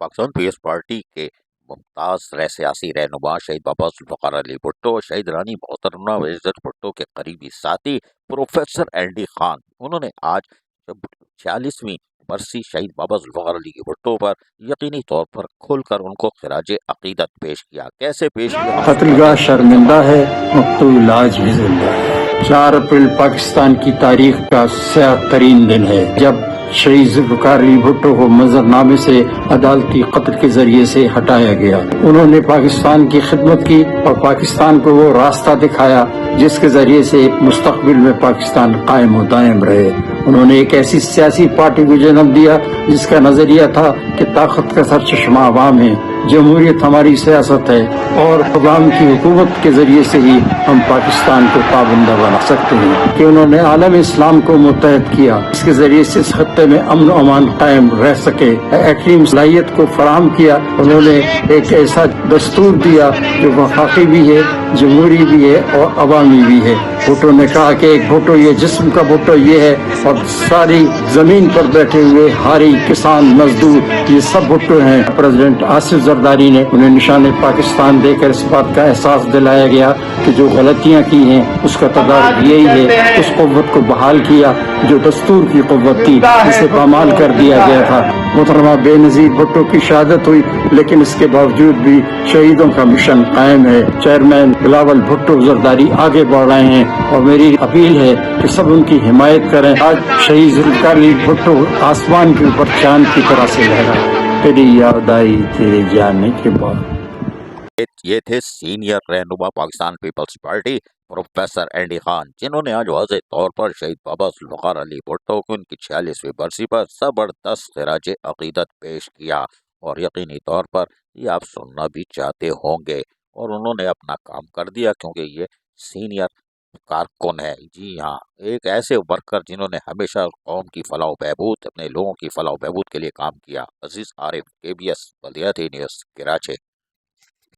Pakistan Peoples party के मुमताज़ सियासी रहनुमा शहीद बाबा जुल्फ़िकार अली भुट्टो और शहीद रानी मोहतरमा इज़्ज़त भुट्टो के करीबी साथी प्रोफेसर एल डी खान, उन्होंने आज जब 46वीं बरसी शहीद बाबा जुल्फ़िकार अली की भुट्टो पर यकीनी तौर पर खुलकर उनको खिराज अकीदत पेश किया। कैसे पेश किया? कत्लगाह शर्मिंदा है, मकतूल आज भी जिंदा है। 4 अप्रैल पाकिस्तान की तारीख का स्याह तरीन दिन है, जब शहीद जुल्फ़िकार अली भुट्टो को मंजरनामे से अदालती कत्ल के जरिए से हटाया गया। उन्होंने पाकिस्तान की खिदमत की और पाकिस्तान को वो रास्ता दिखाया जिसके जरिए से एक मुस्तकबिल में पाकिस्तान कायम व दायम रहे। उन्होंने एक ऐसी सियासी पार्टी को जन्म दिया जिसका नजरिया था कि ताकत का सरचश्मा अवाम है, जमहूरियत हमारी सियासत है और अवाम की हुकूमत के जरिए से ही हम पाकिस्तान को पाबंदा बना सकते हैं। कि उन्होंने आलम इस्लाम को मुत्तहद किया, इसके जरिए से इस खत्ते में अमन अमान कायम रह सके। एक्लीम सलाहियत को फराहम किया। उन्होंने एक ऐसा दस्तूर दिया जो वफाकी भी है, जमहूरी भी है और अवामी भी है। भुट्टो ने कहा कि एक भुट्टो ये जिस्म का भुट्टो ये है और सारी जमीन पर बैठे हुए हारी किसान मजदूर ये सब भुट्टो हैं। प्रेसिडेंट आसिफ जरदारी ने उन्हें निशाने पाकिस्तान देकर इस बात का एहसास दिलाया गया कि जो गलतियां की हैं उसका तदारुक यही है। उस कुव्वत को बहाल किया जो दस्तूर की कुव्वत थी, इसे पामाल कर दिया गया था। मोहतरमा बेनजीर भुट्टो की शहादत हुई, लेकिन इसके बावजूद भी शहीदों का मिशन कायम है। चेयरमैन बिलावल भुट्टो जरदारी आगे बढ़ रहे हैं और मेरी अपील है कि सब उनकी हिमायत करें। आज शहीद जुल्फ़िकार अली भुट्टो आसमान के ऊपर चांद की तरह से लहरा, तेरी याद आई तेरे जाने के बाद। ये थे सीनियर रहनुमा Pakistan Peoples Party professor L D Khan, जिन्होंने आज वाज़ेह तौर पर शहीद बाबा जुल्फ़िकार अली भुट्टो को उनकी 46वीं बरसी पर ज़बरदस्त खिराज अकीदत पेश किया। और यकीनी तौर पर ये आप सुनना भी चाहते होंगे और उन्होंने अपना काम कर दिया, क्योंकि ये सीनियर कारकुन है। जी हाँ, एक ऐसे वर्कर जिन्होंने हमेशा कौम की फलाह बहबूद, अपने लोगों की फलाह बहबूद के लिए काम किया। अजीज आरिफ, KBS बल्दियाती न्यूज़, कराची।